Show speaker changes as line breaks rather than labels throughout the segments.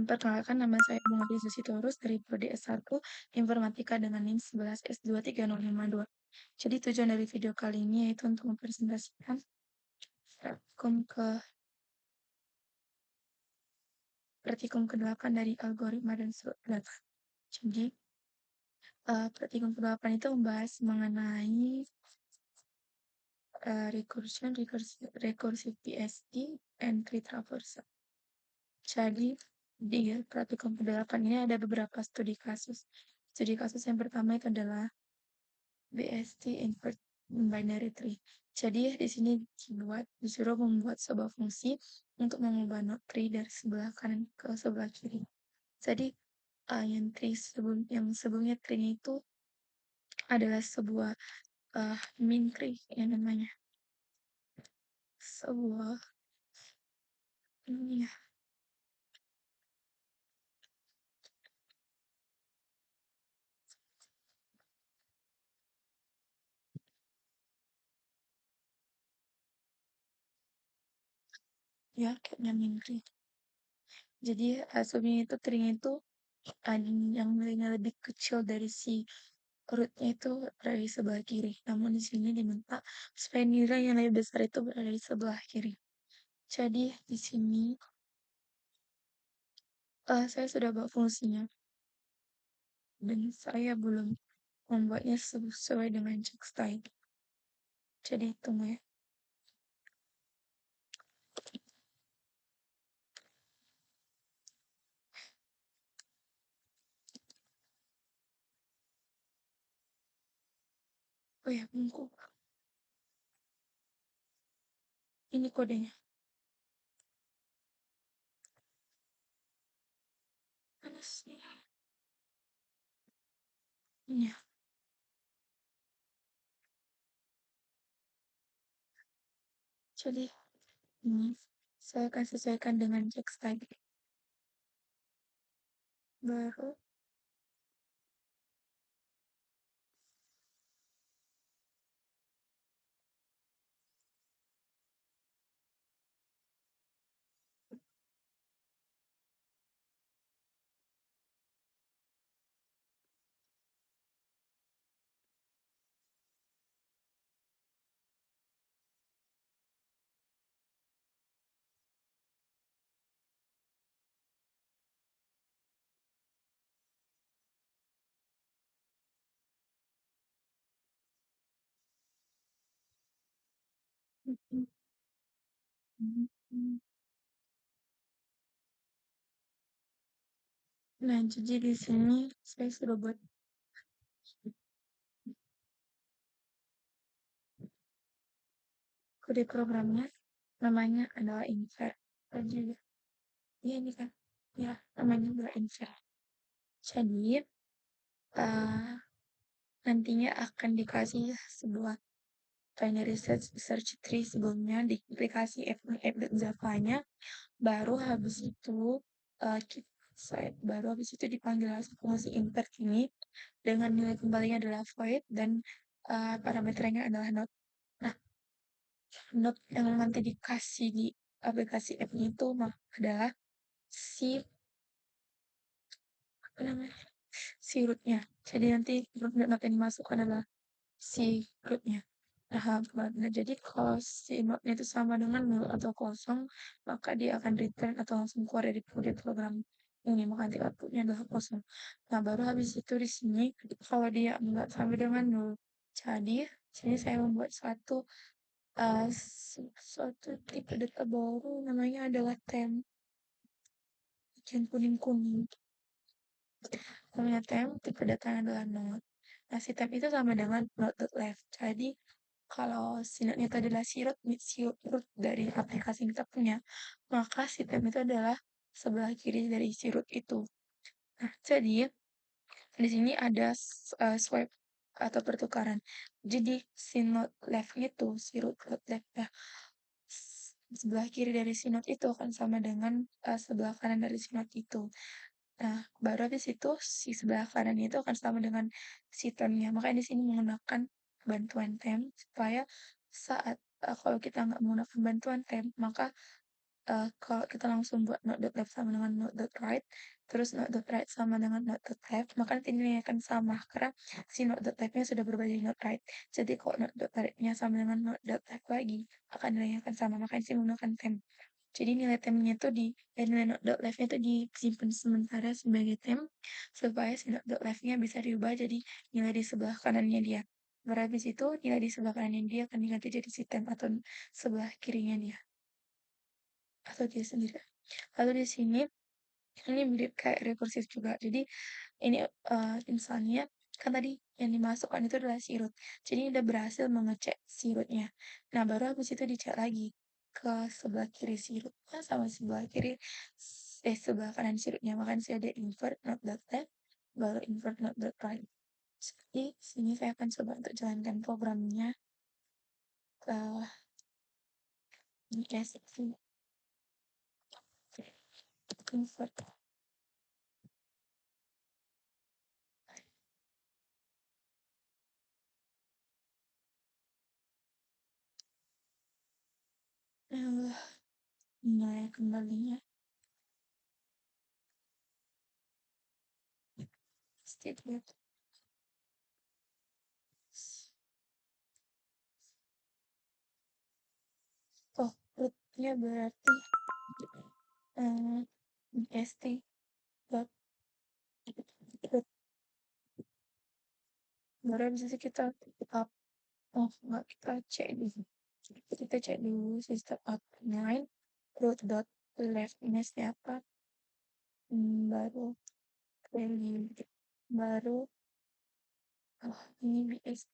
Perkenalkan nama saya Bunga Susitorus dari Prodi S1 Informatika dengan NIM 11S23052. Jadi tujuan dari video kali ini yaitu untuk mempresentasikan praktikum ke-8 dari algoritma dan struktur data. Jadi praktikum ke-8 itu membahas mengenai recursive PSD, and tree traversal. Jadi di praktikum ke-8 ini ada beberapa studi kasus. Studi kasus yang pertama itu adalah BST invert binary tree. Jadi di sini disuruh membuat sebuah fungsi untuk mengubah node tree dari sebelah kanan ke sebelah kiri. Jadi yang sebelumnya tree itu adalah sebuah min tree yang namanya sebuah ini ya kayaknya min tree. Jadi sebelumnya itu tree itu yang nilainya lebih kecil dari si rootnya itu berada di sebelah kiri. Namun di sini diminta supaya nilai yang lebih besar itu berada di sebelah kiri. Jadi di sini saya sudah buat fungsinya dan saya belum membuatnya sesuai dengan check style. Jadi tunggu ya. Oh ya, bungku. Ini kodenya. Mana sih? Ini ya. Jadi ini saya akan sesuaikan dengan check style. Baru nah, jadi di sini saya sudah buat kode programnya, namanya adalah invert. Jadi ya ini kan, ya namanya adalah invert. Jadi nantinya akan dikasih sebuah binary search tree sebelumnya di aplikasi app.java-nya, baru habis itu dipanggil fungsi invert ini dengan nilai kembalinya adalah void dan parameternya adalah node. Nah, node yang nanti dikasih di aplikasi app-nya itu adalah si apa namanya si rootnya. Jadi nanti node yang dimasukkan adalah si rootnya. Nah, jadi kalau si node-nya itu sama dengan 0 atau kosong, maka dia akan return atau langsung keluar dari program ini, maka nanti outputnya adalah kosong. Nah, baru habis itu di sini, kalau dia enggak sama dengan 0, jadi sini saya membuat suatu tipe data baru, namanya adalah temp, yang kuning-kuning. Namanya temp, tipe datanya adalah node. Nah, si temp itu sama dengan node.left. Jadi, kalau si node itu adalah si root dari aplikasi yang kita punya, maka si temp itu adalah sebelah kiri dari si root itu. Nah, jadi di sini ada swipe atau pertukaran. Jadi si node left itu, si root node left ya, sebelah kiri dari si node itu akan sama dengan sebelah kanan dari si node itu. Nah, baru habis itu si sebelah kanan itu akan sama dengan si termnya. Makanya di sini menggunakan bantuan temp supaya saat kalau kita nggak menggunakan bantuan temp, maka kalau kita langsung buat note.left sama dengan note.right, terus note.right sama dengan note.left, maka nanti nilainya akan sama karena si note.left-nya sudah berubah jadi note.right. Jadi kalau note.right-nya sama dengan note.left lagi, akan nilainya akan sama. Makanya sih menggunakan temp. Jadi nilai temnya itu nilai note.left-nya itu disimpan sementara sebagai temp supaya si note.left-nya bisa diubah jadi nilai di sebelah kanannya dia. Baru habis itu nilai di sebelah kanannya dia akan diganti jadi si temp atau sebelah kirinya dia atau dia sendiri. Lalu di sini ini mirip kayak rekursif juga. Jadi ini misalnya kan tadi yang dimasukkan itu adalah sirut. Jadi udah berhasil mengecek sirutnya. Nah, baru habis itu dicek lagi ke sebelah kiri sirutnya sama sebelah kiri sebelah kanan sirutnya. Makanya saya ada invert not that left, baru invert not that right. Jadi sini saya akan coba untuk jalankan programnya ke invert uh, nilai kembalinya statement. Oh, rootnya berarti st dot root. Baru bisa sih kita up. Oh, nggak, kita cek dulu. Kita cek dulu sistem outline root dot left ini siapa. Baru value. Baru oh, ini bst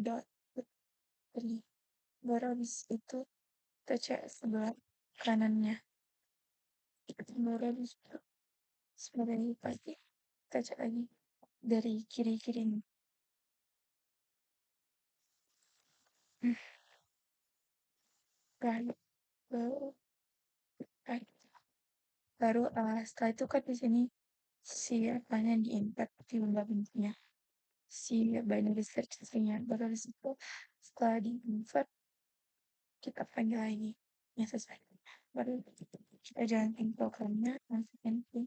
dot value. Baru habis itu kita cek sebelah kanannya. Baru habis itu sebenarnya pasti kita cek lagi dari kiri-kiri nih. Baru baru baru setelah itu kan di sini si apanya diimpact di bentuknya si binary search tree-nya. Baru habis itu setelah di-invert kita panggil lagi yang sesuai. Baru kita jalankan programnya, masukin ke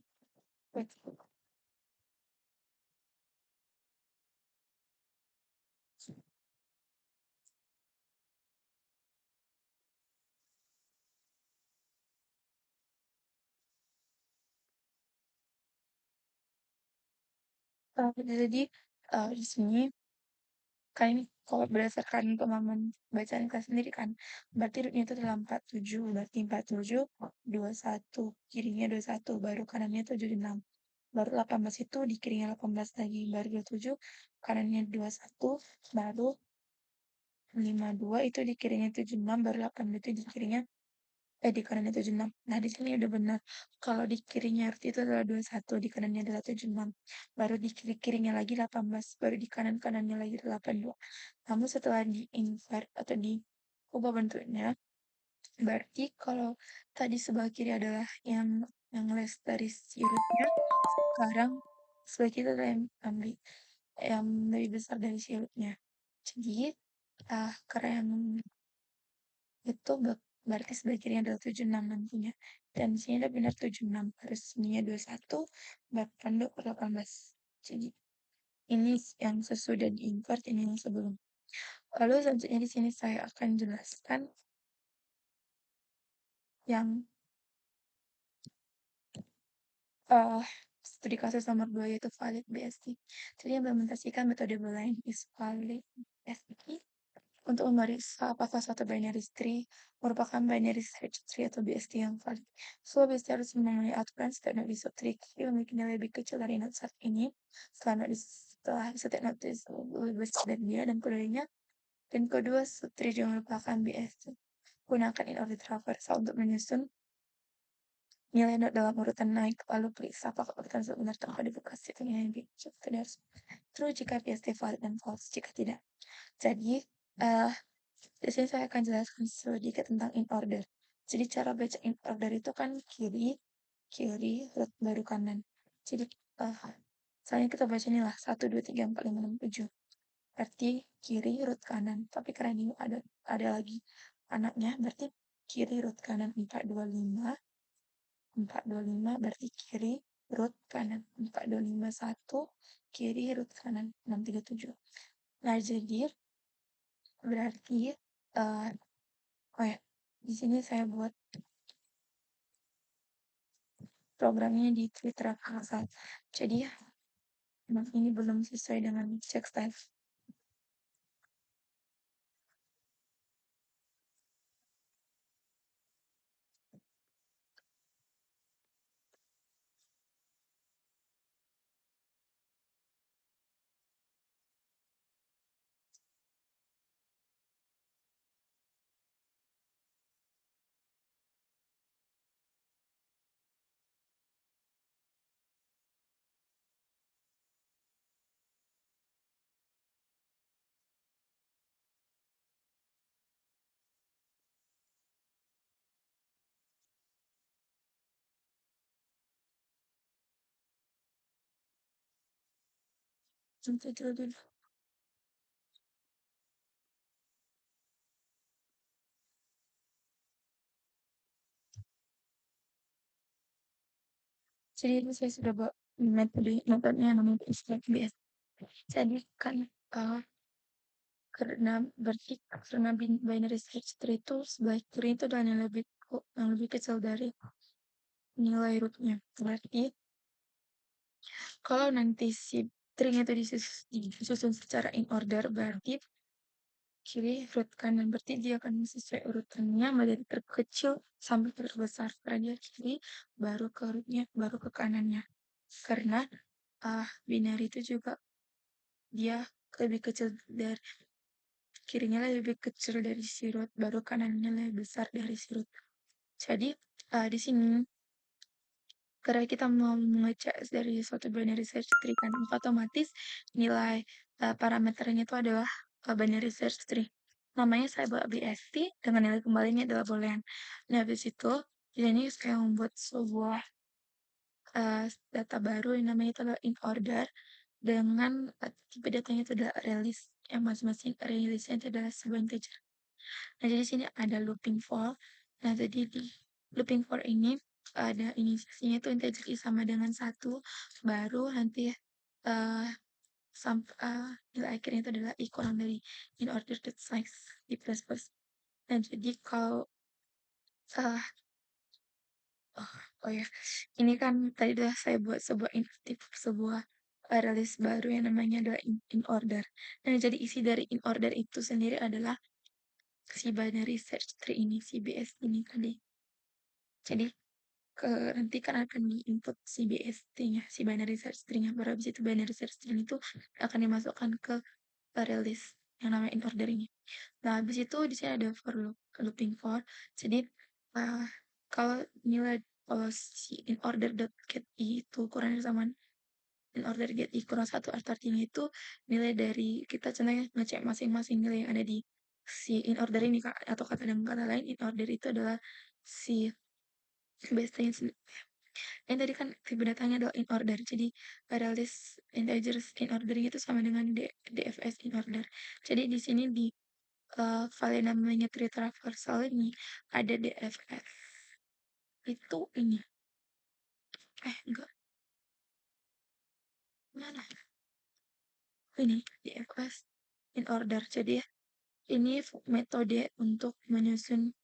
website. Jadi di sini kan ini kalau berdasarkan pemahaman bacaan kelas sendiri kan, berarti rootnya itu adalah 47, berarti 47, 21, kirinya 21, baru kanannya 76. Baru 18 itu di kirinya 18 lagi, baru 27, kanannya 21, baru 52 itu di kirinya 76, baru 8 itu di kirinya di kanannya 76. Nah, di sini udah benar. Kalau di kirinya arti itu adalah 21, di kanannya adalah 76. Baru di kiri-kirinya lagi 18, baru di kanan-kanannya lagi 82. Namun setelah di-invert atau diubah bentuknya, berarti kalau tadi sebelah kiri adalah yang less dari sirutnya, sekarang sebelah kiri adalah yang lebih besar dari sirutnya. Jadi, karena yang itu berarti sebelah kirinya adalah 76 nantinya. Dan di sini ada benar 76, harus sininya 21, bahkan 18. Jadi ini yang sesudah di-invert, ini yang sebelum. Lalu selanjutnya di sini saya akan jelaskan yang studi kasus nomor 2 yaitu valid BST. Jadi implementasikan metode Boolean is valid BST untuk memeriksa apakah suatu binary tree merupakan binary search tree atau BST yang valid. So, BST harus memenuhi aturan setiap node di subtree Q memiliki nilai lebih kecil dari node saat ini setelah setiap node lebih besar dari dia dan keduanya. Dan kedua, subtree juga merupakan BST. Gunakan in order traversal untuk menyusun nilai node dalam urutan naik, lalu periksa apakah urutan sebenar tanpa dibuka settingnya yang tidak true jika PST valid dan false jika tidak. Jadi, di sini saya akan jelaskan sedikit tentang in order. Jadi cara baca in order itu kan kiri, root baru kanan. Jadi, misalnya kita baca ini lah 1, 2, 3, 4, 5, 6, 7. Berarti kiri, root kanan. Tapi karena ini ada lagi anaknya, berarti kiri root kanan 425. 425 berarti kiri root kanan 4251, kiri root kanan 637. Nah, jadi berarti oh ya, di sini saya buat programnya di Twitter Account. Jadi emang ini belum sesuai dengan check style. Contoh dulu. Jadi itu saya sudah buat metodenya namanya STBS. Jadi kan karena binary search tree itu sebaik tree itu dan yang lebih kecil dari nilai rootnya. Berarti kalau nanti si tree itu disusun secara in order, berarti kiri root kanan, berarti dia akan sesuai urutannya dari terkecil sampai terbesar. Karena dia kiri, baru ke rootnya, baru ke kanannya. Karena binary itu juga dia lebih kecil dari kirinya lebih kecil dari si root, baru kanannya lebih besar dari si root. Jadi di sini karena kita mau mengecek dari suatu binary search tree kan, otomatis nilai parameternya itu adalah binary search tree. Namanya saya buat BST dengan nilai kembalinya adalah boolean. Nah, habis itu di sini saya membuat sebuah data baru yang namanya itu adalah in order dengan tipe datanya itu adalah release yang masing-masing release-nya itu adalah sebuah integer. Nah, jadi sini ada looping for. Nah, jadi di looping for ini ada inisiasinya itu integer i sama dengan 1, baru nanti sampai nilai akhirnya itu adalah i kurang dari in order to size di plus plus. Nah, jadi kalau uh, oh ya, ini kan tadi udah saya buat sebuah release baru yang namanya adalah in order. Nah, jadi isi dari in order itu sendiri adalah si binary search tree ini, si BS ini tadi. Jadi nanti kan akan di-input si BST-nya, si binary search string-nya. Baru habis itu binary search string itu akan dimasukkan ke release yang namanya in order ini. Nah, habis itu di sini ada for looping for. Jadi uh, kalau kalau si in order dot get i itu kurang sama in order get i kurang 1, artinya itu nilai dari kita contohnya ngecek masing-masing nilai yang ada di si in order ini, Kak. Atau kata dengan kata lain, in order itu adalah si BST-nya sendiri. Yang tadi kan tipe datanya adalah in order. Jadi pada list integers in order itu sama dengan DFS in order. Jadi di sini di file namanya tree traversal ini ada DFS. Itu ini. Enggak. Mana? Ini DFS in order. Jadi ini metode untuk menyusun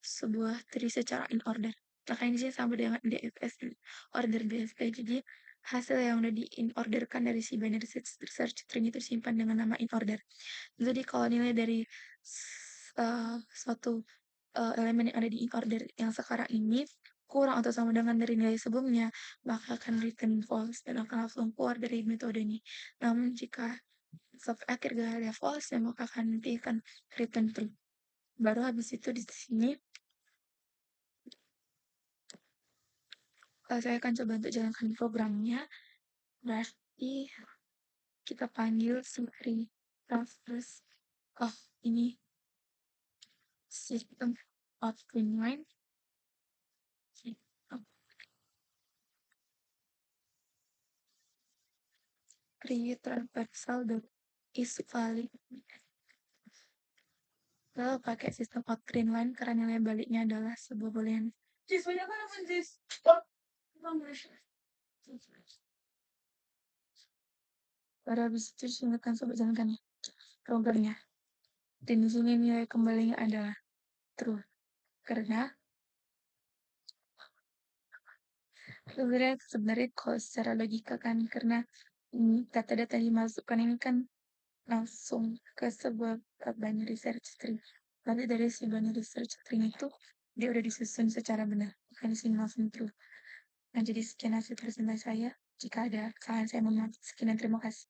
sebuah tree secara in order. Makanya di sini sama dengan DFS order BST. Jadi hasil yang udah di in orderkan dari si binary search tree itu disimpan dengan nama in order. Jadi kalau nilai dari suatu elemen yang ada di in order yang sekarang ini kurang atau sama dengan dari nilai sebelumnya, maka akan return false dan akan langsung keluar dari metode ini. Namun jika sampai akhir gak ada false, maka akan nanti akan return true. Baru habis itu di sini saya akan coba untuk jalankan programnya. Berarti kita panggil Siri Transverse. Oh, ini sistem output line. Create transversal dot is valid. Lalu pakai sistem outgreen karena nilai baliknya adalah sebuah boolean. Jis, banyak banget Jis. Baru habis itu silakan sobat jalankan ya. Programnya. Dan di sini nilai kembalinya adalah true. Karena sebenarnya kalau secara logika kan karena data-data yang dimasukkan ini kan langsung ke sebuah binary search tree. Nanti dari si binary search tree itu dia udah disusun secara benar, bukan di sini langsung true. Nah, jadi sekian hasil presentasi saya. Jika ada kesalahan saya mohon maaf. Sekian dan terima kasih.